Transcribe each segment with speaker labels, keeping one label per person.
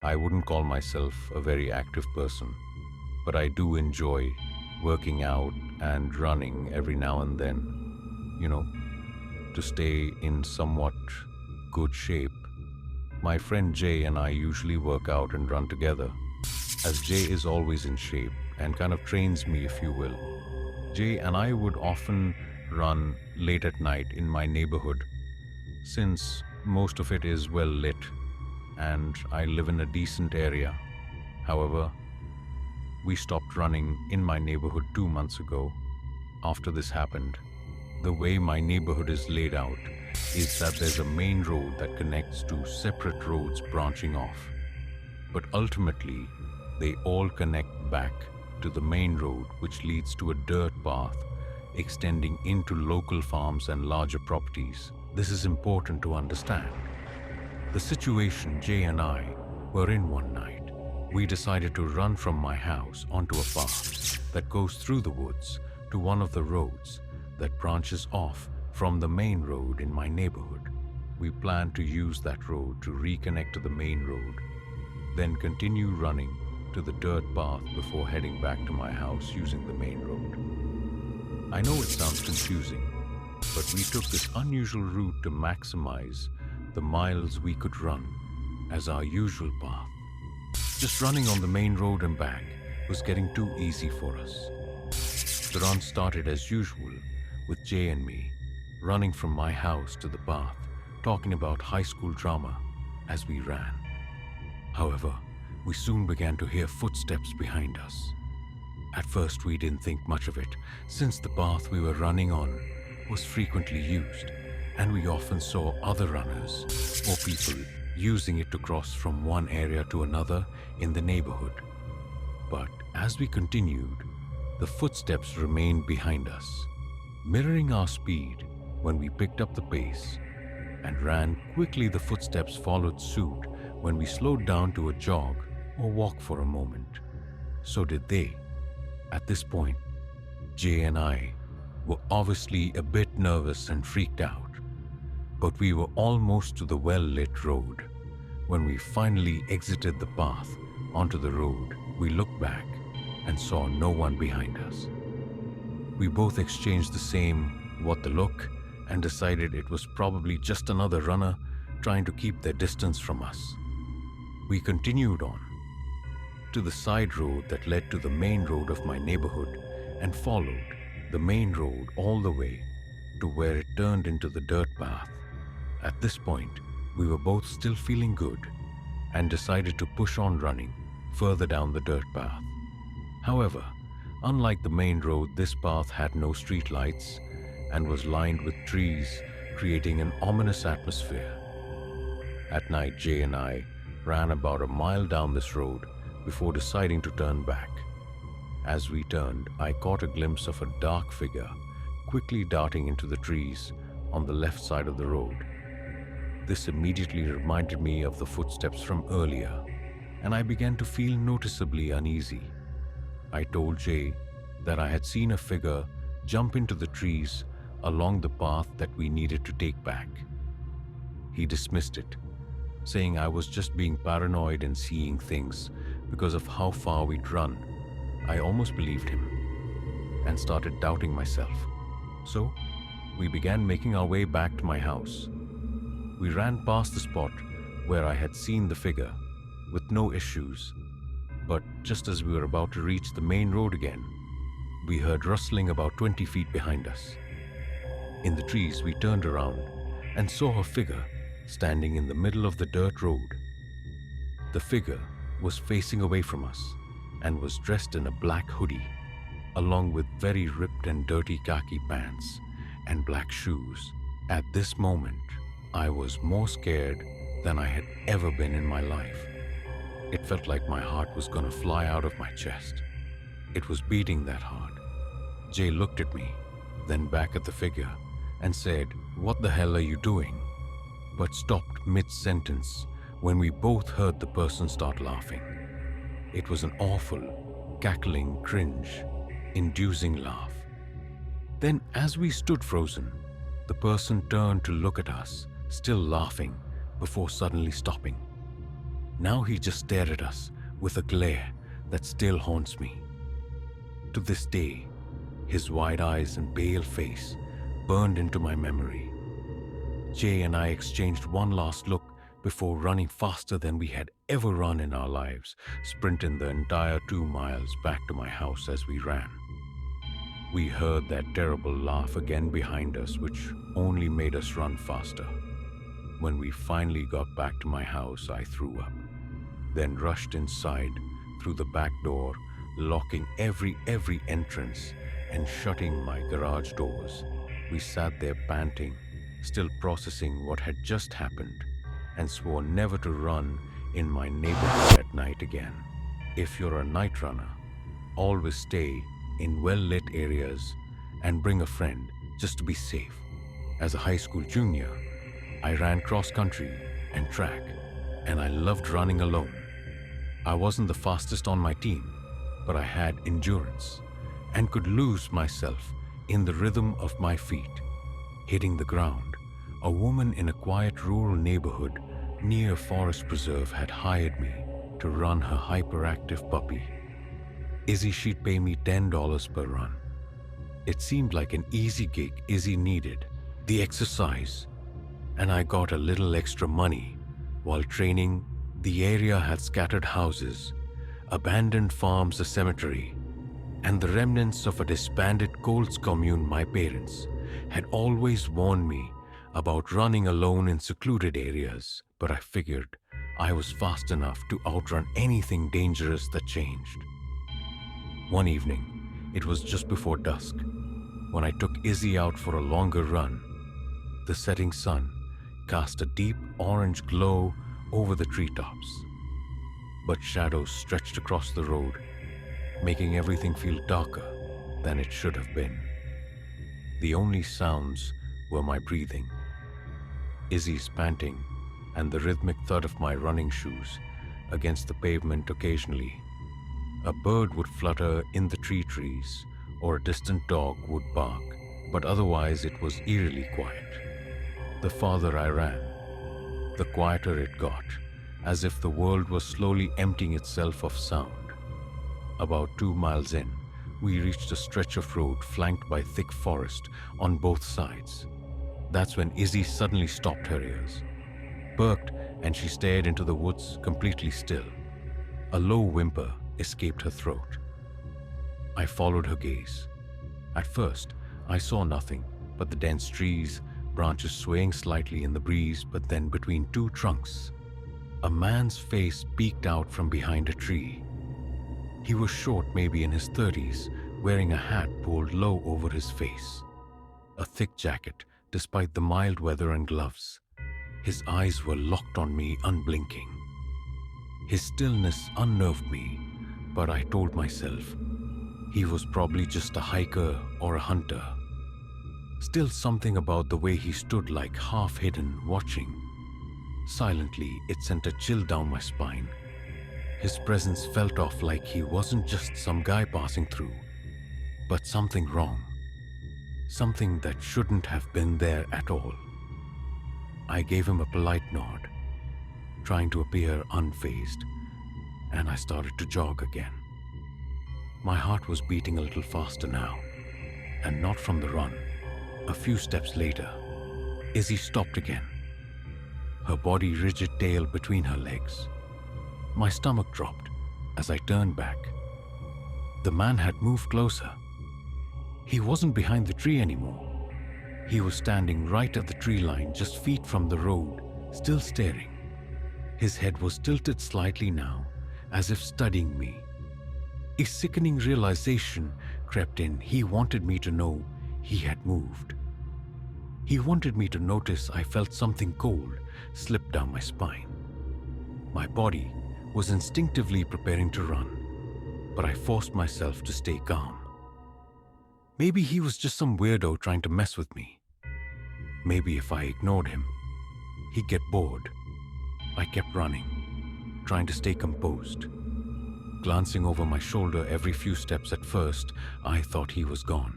Speaker 1: I wouldn't call myself a very active person, but I do enjoy working out and running every now and then, you know, to stay in somewhat good shape. My friend Jay and I usually work out and run together, as Jay is always in shape and kind of trains me, if you will. Jay and I would often run late at night in my neighborhood, since most of it is well lit and I live in a decent area. However, we stopped running in my neighborhood 2 months ago after this happened. The way my neighborhood is laid out is that there's a main road that connects to separate roads branching off. But ultimately, they all connect back to the main road, which leads to a dirt path extending into local farms and larger properties. This is important to understand. The situation Jay and I were in one night, we decided to run from my house onto a path that goes through the woods to one of the roads that branches off from the main road in my neighborhood. We planned to use that road to reconnect to the main road, then continue running to the dirt path before heading back to my house using the main road. I know it sounds confusing, but we took this unusual route to maximize the miles we could run as our usual path. Just running on the main road and back was getting too easy for us. The run started as usual with Jay and me running from my house to the path, talking about high school drama as we ran. However, we soon began to hear footsteps behind us. At first, we didn't think much of it, since the path we were running on was frequently used, and we often saw other runners or people using it to cross from one area to another in the neighborhood. But as we continued, the footsteps remained behind us, mirroring our speed when we picked up the pace and ran quickly. The footsteps followed suit when we slowed down to a jog or walk for a moment. So did they. At this point, Jay and I were obviously a bit nervous and freaked out, but we were almost to the well-lit road. When we finally exited the path onto the road, we looked back and saw no one behind us. We both exchanged the same what the look and decided it was probably just another runner trying to keep their distance from us. We continued on to the side road that led to the main road of my neighborhood and followed the main road all the way to where it turned into the dirt path. At this point, we were both still feeling good and decided to push on running further down the dirt path. However, unlike the main road, this path had no street lights and was lined with trees, creating an ominous atmosphere. At night, Jay and I ran about a mile down this road before deciding to turn back. As we turned, I caught a glimpse of a dark figure quickly darting into the trees on the left side of the road. This immediately reminded me of the footsteps from earlier, and I began to feel noticeably uneasy. I told Jay that I had seen a figure jump into the trees along the path that we needed to take back. He dismissed it, saying I was just being paranoid and seeing things because of how far we'd run. I almost believed him and started doubting myself. So, we began making our way back to my house. We ran past the spot where I had seen the figure with no issues, but just as we were about to reach the main road again, we heard rustling about 20 feet behind us. In the trees, we turned around and saw a figure standing in the middle of the dirt road. The figure was facing away from us and was dressed in a black hoodie, along with very ripped and dirty khaki pants and black shoes. At this moment, I was more scared than I had ever been in my life. It felt like my heart was gonna fly out of my chest. It was beating that hard. Jay looked at me, then back at the figure, and said, "What the hell are you doing?" But stopped mid-sentence when we both heard the person start laughing. It was an awful, cackling, cringe-inducing laugh. Then, as we stood frozen, the person turned to look at us, still laughing, before suddenly stopping. Now he just stared at us with a glare that still haunts me. To this day, his wide eyes and pale face burned into my memory. Jay and I exchanged one last look before running faster than we had ever run in our lives, sprinting the entire 2 miles back to my house as we ran. We heard that terrible laugh again behind us, which only made us run faster. When we finally got back to my house, I threw up, then rushed inside through the back door, locking every entrance and shutting my garage doors. We sat there panting, still processing what had just happened, and swore never to run in my neighborhood at night again. If you're a night runner, always stay in well-lit areas and bring a friend just to be safe. As a high school junior, I ran cross-country and track, and I loved running alone. I wasn't the fastest on my team, but I had endurance and could lose myself in the rhythm of my feet. Hitting the ground, a woman in a quiet rural neighborhood near a forest preserve had hired me to run her hyperactive puppy. She'd pay me $10 per run. It seemed like an easy gig. Izzy needed the exercise, and I got a little extra money. While training, the area had scattered houses, abandoned farms, a cemetery, and the remnants of a disbanded Colts commune. My parents had always warned me about running alone in secluded areas, but I figured I was fast enough to outrun anything dangerous that changed. One evening, it was just before dusk, when I took Izzy out for a longer run. The setting sun cast a deep orange glow over the treetops, but shadows stretched across the road, making everything feel darker than it should have been. The only sounds were my breathing, Izzy's panting, and the rhythmic thud of my running shoes against the pavement occasionally. A bird would flutter in the trees, or a distant dog would bark, but otherwise it was eerily quiet. The farther I ran, the quieter it got, as if the world was slowly emptying itself of sound. About 2 miles in, we reached a stretch of road flanked by thick forest on both sides. That's when Izzy suddenly stopped her ears, perked, and she stared into the woods completely still. A low whimper escaped her throat. I followed her gaze. At first, I saw nothing but the dense trees, branches swaying slightly in the breeze, but then between two trunks, a man's face peeked out from behind a tree. He was short, maybe in his 30s, wearing a hat pulled low over his face, a thick jacket despite the mild weather, and gloves. His eyes were locked on me, unblinking. His stillness unnerved me, but I told myself he was probably just a hiker or a hunter. Still, something about the way he stood, like half hidden, watching. Silently, it sent a chill down my spine. His presence felt off, like he wasn't just some guy passing through, but something wrong. Something that shouldn't have been there at all. I gave him a polite nod, trying to appear unfazed, and I started to jog again. My heart was beating a little faster now, and not from the run. A few steps later, Izzy stopped again, her body rigid, tail between her legs. My stomach dropped as I turned back. The man had moved closer. He wasn't behind the tree anymore. He was standing right at the tree line, just feet from the road, still staring. His head was tilted slightly now, as if studying me. A sickening realization crept in. He wanted me to know he had moved. He wanted me to notice I felt something cold slip down my spine. My body was instinctively preparing to run, but I forced myself to stay calm. Maybe he was just some weirdo trying to mess with me. Maybe if I ignored him, he'd get bored. I kept running, trying to stay composed. Glancing over my shoulder every few steps. At first, I thought he was gone.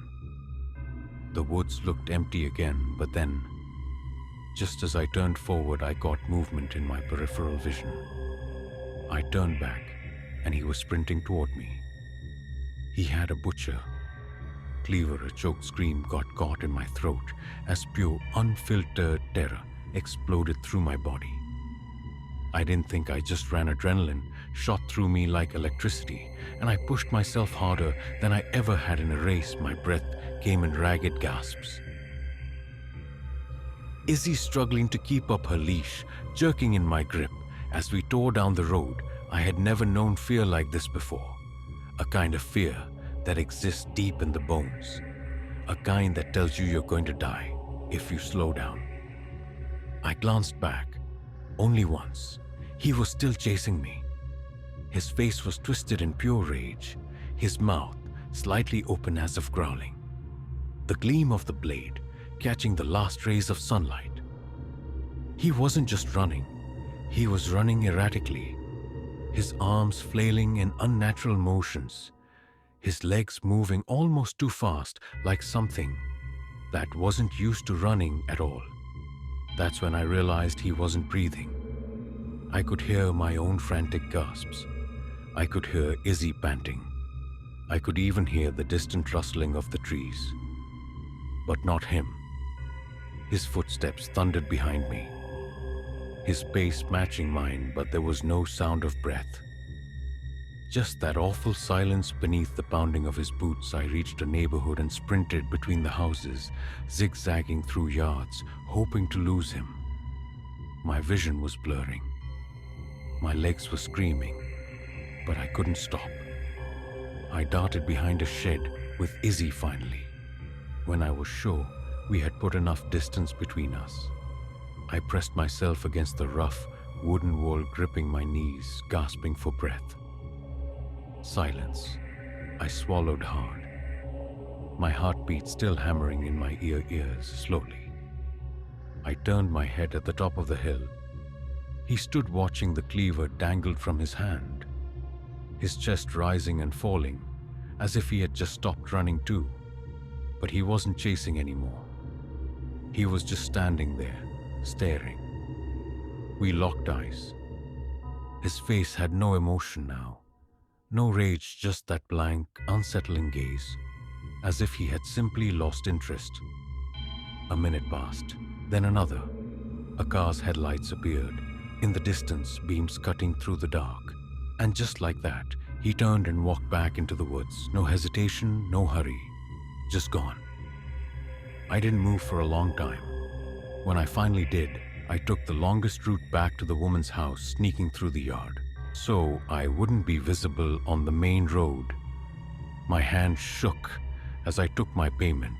Speaker 1: The woods looked empty again, but then, just as I turned forward, I caught movement in my peripheral vision. I turned back, and he was sprinting toward me. He had a butcher. Cleaver, a choked scream got caught in my throat as pure, unfiltered terror exploded through my body. I didn't think, I just ran. Adrenaline shot through me like electricity, and I pushed myself harder than I ever had in a race. My breath came in ragged gasps. Izzy struggling to keep up her leash, jerking in my grip as we tore down the road. I had never known fear like this before. A kind of fear that exists deep in the bones. A kind that tells you you're going to die if you slow down. I glanced back, only once. He was still chasing me. His face was twisted in pure rage, his mouth slightly open as if growling. The gleam of the blade catching the last rays of sunlight. He wasn't just running, he was running erratically, his arms flailing in unnatural motions, his legs moving almost too fast, like something that wasn't used to running at all. That's when I realized he wasn't breathing. I could hear my own frantic gasps. I could hear Izzy panting. I could even hear the distant rustling of the trees. But not him. His footsteps thundered behind me, his pace matching mine, but there was no sound of breath. Just that awful silence beneath the pounding of his boots. I reached a neighborhood and sprinted between the houses, zigzagging through yards, hoping to lose him. My vision was blurring. My legs were screaming, but I couldn't stop. I darted behind a shed with Izzy finally. When I was sure we had put enough distance between us, I pressed myself against the rough wooden wall, gripping my knees, gasping for breath. Silence. I swallowed hard, my heartbeat still hammering in my ears slowly. I turned my head at the top of the hill. He stood watching. The cleaver dangled from his hand, his chest rising and falling, as if he had just stopped running too. But he wasn't chasing anymore. He was just standing there, staring. We locked eyes. His face had no emotion now. No rage, just that blank, unsettling gaze, as if he had simply lost interest. A minute passed, then another. A car's headlights appeared. In the distance, beams cutting through the dark. And just like that, he turned and walked back into the woods. No hesitation, no hurry. Just gone. I didn't move for a long time. When I finally did, I took the longest route back to the woman's house, sneaking through the yard, so I wouldn't be visible on the main road. My hand shook as I took my payment,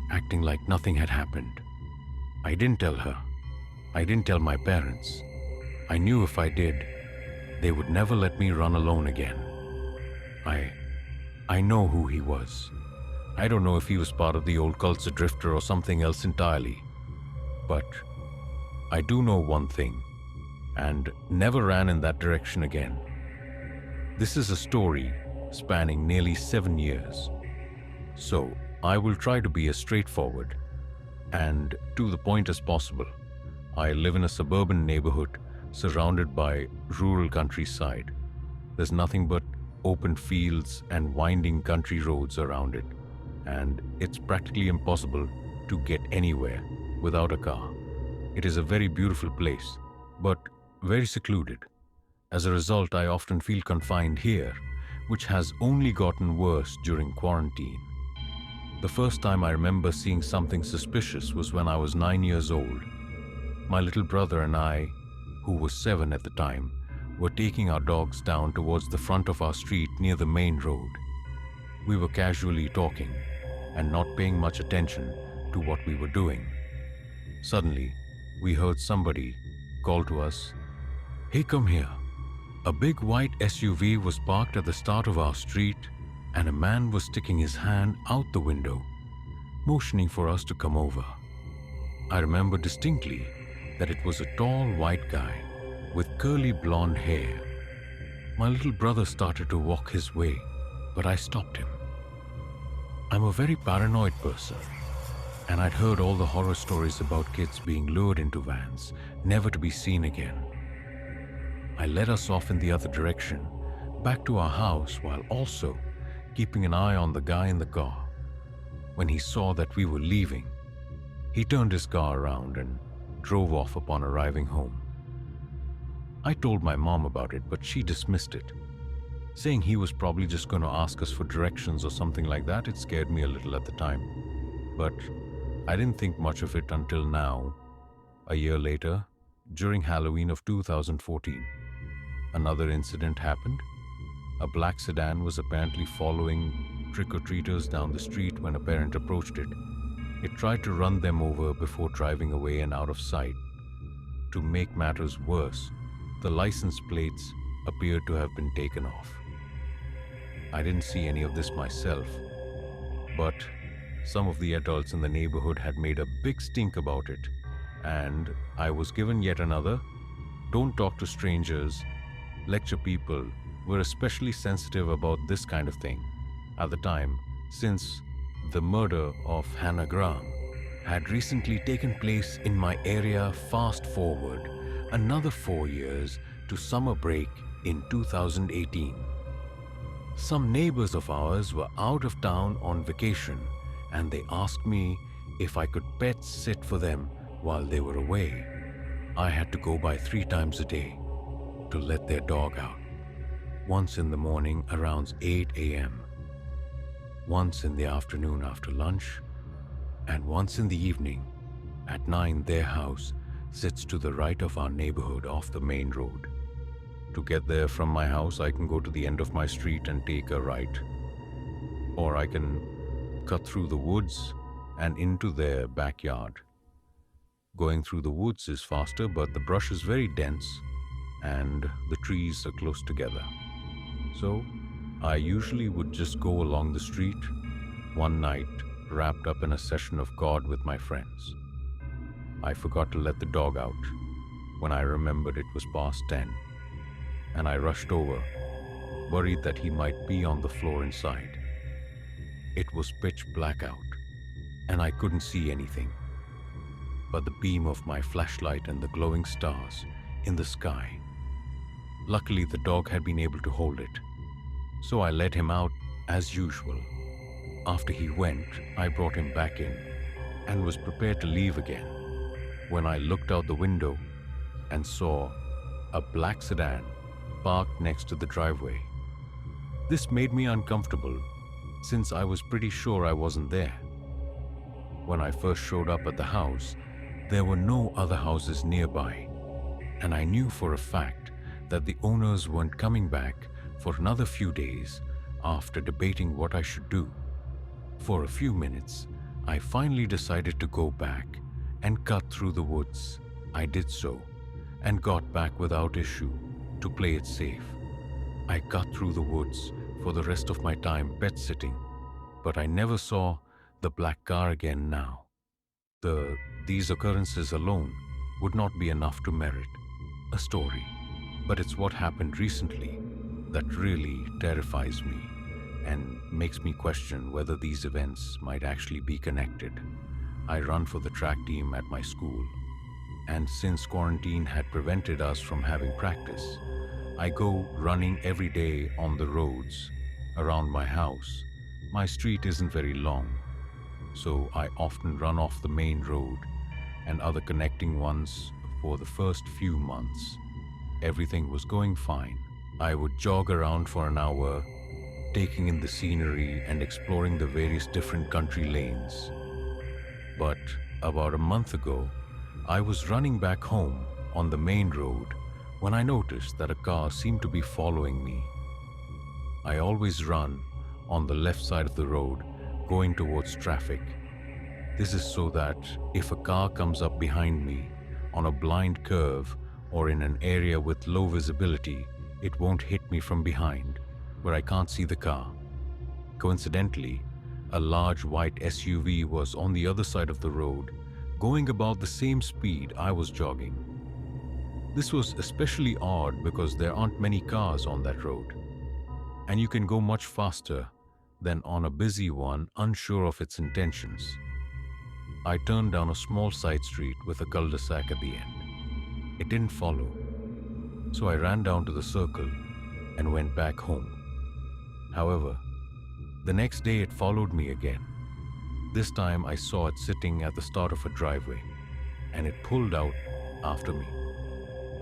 Speaker 1: acting like nothing had happened. I didn't tell her. I didn't tell my parents. I knew if I did, they would never let me run alone again. I know who he was. I don't know if he was part of the old cults, a drifter, or something else entirely. But I do know one thing, and never ran in that direction again. This is a story spanning nearly 7 years. So I will try to be as straightforward and to the point as possible. I live in a suburban neighborhood surrounded by rural countryside. There's nothing but open fields and winding country roads around it, and it's practically impossible to get anywhere without a car. It is a very beautiful place, but very secluded. As a result, I often feel confined here, which has only gotten worse during quarantine. The first time I remember seeing something suspicious was when I was 9 years old. My little brother and I, who was 7 at the time, were taking our dogs down towards the front of our street near the main road. We were casually talking and not paying much attention to what we were doing. Suddenly, we heard somebody call to us, "Hey, come here." A big white SUV was parked at the start of our street, and a man was sticking his hand out the window, motioning for us to come over. I remember distinctly that it was a tall white guy with curly blonde hair. My little brother started to walk his way, but I stopped him. I'm a very paranoid person, and I'd heard all the horror stories about kids being lured into vans, never to be seen again. I led us off in the other direction, back to our house while also keeping an eye on the guy in the car. When he saw that we were leaving, he turned his car around and drove off upon arriving home. I told my mom about it, but she dismissed it, saying he was probably just going to ask us for directions or something like that. It scared me a little at the time, but I didn't think much of it until now. A year later, during Halloween of 2014, another incident happened. A black sedan was apparently following trick-or-treaters down the street when a parent approached it. It tried to run them over before driving away and out of sight. To make matters worse, the license plates appeared to have been taken off. I didn't see any of this myself, but some of the adults in the neighborhood had made a big stink about it, and I was given yet another "don't talk to strangers" lecture. People were especially sensitive about this kind of thing at the time, since the murder of Hannah Graham had recently taken place in my area. Fast forward another 4 years to summer break in 2018. Some neighbors of ours were out of town on vacation, and they asked me if I could pet sit for them while they were away. I had to go by 3 times a day to let their dog out. Once in the morning around 8 a.m., once in the afternoon after lunch, and once in the evening at 9. Their house sits to the right of our neighborhood off the main road. To get there from my house, I can go to the end of my street and take a right, or I can cut through the woods and into their backyard. Going through the woods is faster, but the brush is very dense and the trees are close together. So I usually would just go along the street. One night, wrapped up in a session of God with my friends, I forgot to let the dog out. When I remembered, it was past 10, and I rushed over, worried that he might be on the floor inside. It was pitch black out, and I couldn't see anything but the beam of my flashlight and the glowing stars in the sky. Luckily, the dog had been able to hold it, so I let him out as usual. After he went, I brought him back in and was prepared to leave again when I looked out the window and saw a black sedan parked next to the driveway. This made me uncomfortable since I was pretty sure I wasn't there. When I first showed up at the house, there were no other houses nearby, and I knew for a fact that the owners weren't coming back for another few days. After debating what I should do for a few minutes, I finally decided to go back and cut through the woods. I did so and got back without issue to play it safe. I cut through the woods for the rest of my time pet sitting, but I never saw the black car again now. These occurrences alone would not be enough to merit a story, but it's what happened recently that really terrifies me and makes me question whether these events might actually be connected. I run for the track team at my school, and since quarantine had prevented us from having practice, I go running every day on the roads around my house. My street isn't very long, so I often run off the main road and other connecting ones. For the first few months, everything was going fine. I would jog around for an hour, taking in the scenery and exploring the various different country lanes. But about a month ago, I was running back home on the main road when I noticed that a car seemed to be following me. I always run on the left side of the road, going towards traffic. This is so that if a car comes up behind me on a blind curve or in an area with low visibility, it won't hit me from behind where I can't see the car. Coincidentally, a large white SUV was on the other side of the road, going about the same speed I was jogging. This was especially odd because there aren't many cars on that road, and you can go much faster than on a busy one, unsure of its intentions. I turned down a small side street with a cul-de-sac at the end. It didn't follow. So I ran down to the circle and went back home. However, the next day it followed me again. This time I saw it sitting at the start of a driveway and it pulled out after me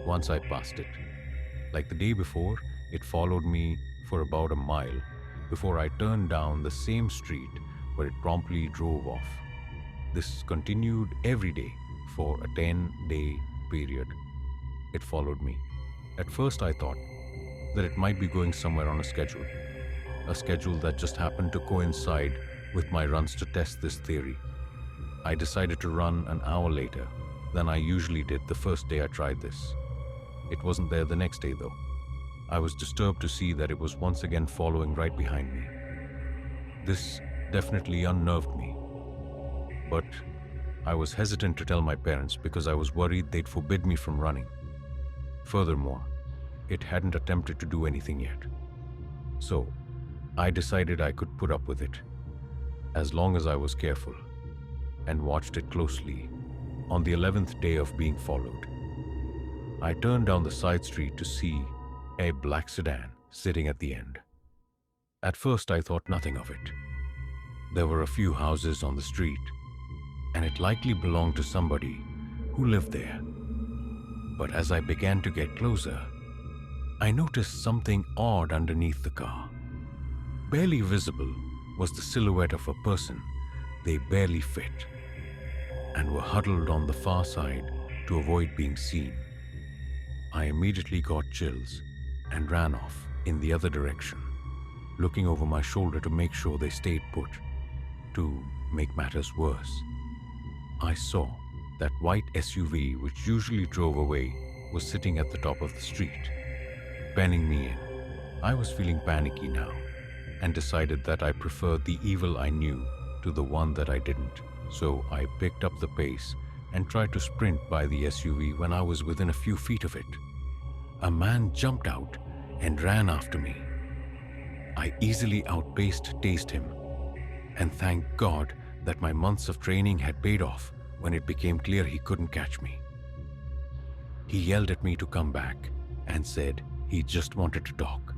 Speaker 1: once I passed it. Like the day before, it followed me for about a mile before I turned down the same street where it promptly drove off. This continued every day for a 10-day period. It followed me. At first, I thought that it might be going somewhere on a schedule that just happened to coincide with my runs to test this theory. I decided to run an hour later than I usually did the first day I tried this. It wasn't there the next day though. I was disturbed to see that it was once again following right behind me. This definitely unnerved me, but I was hesitant to tell my parents because I was worried they'd forbid me from running. Furthermore, it hadn't attempted to do anything yet. So, I decided I could put up with it, as long as I was careful, and watched it closely. On the 11th day of being followed, I turned down the side street to see a black sedan sitting at the end. At first, I thought nothing of it. There were a few houses on the street, and it likely belonged to somebody who lived there. But as I began to get closer, I noticed something odd underneath the car. Barely visible was the silhouette of a person they barely fit, and were huddled on the far side to avoid being seen. I immediately got chills and ran off in the other direction, looking over my shoulder to make sure they stayed put. To make matters worse, I saw that white SUV which usually drove away was sitting at the top of the street, penning me in. I was feeling panicky now and decided that I preferred the evil I knew to the one that I didn't. So I picked up the pace and tried to sprint by the SUV when I was within a few feet of it. A man jumped out and ran after me. I easily outpaced him, and thank God that my months of training had paid off when it became clear he couldn't catch me. He yelled at me to come back and said he just wanted to talk.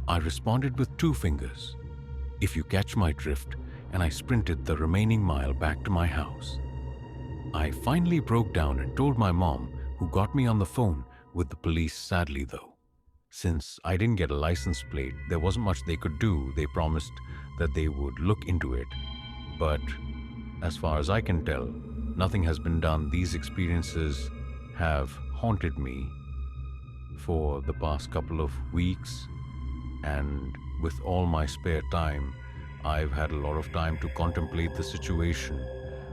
Speaker 1: I responded with 2 fingers, if you catch my drift, and I sprinted the remaining mile back to my house. I finally broke down and told my mom, who got me on the phone with the police sadly though. Since I didn't get a license plate, there wasn't much they could do. They promised that they would look into it. But as far as I can tell, nothing has been done. These experiences have haunted me for the past couple of weeks, and with all my spare time, I've had a lot of time to contemplate the situation.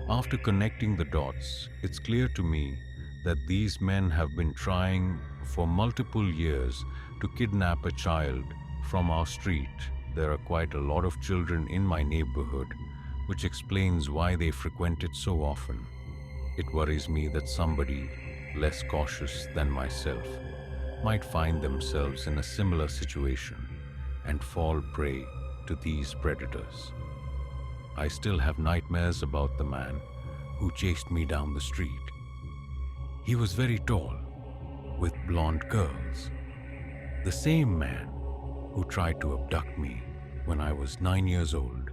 Speaker 1: After connecting the dots, it's clear to me that these men have been trying for multiple years to kidnap a child from our street. There are quite a lot of children in my neighborhood, which explains why they frequent it so often. It worries me that somebody less cautious than myself might find themselves in a similar situation and fall prey to these predators. I still have nightmares about the man who chased me down the street. He was very tall, with blonde curls. The same man who tried to abduct me when I was 9 years old.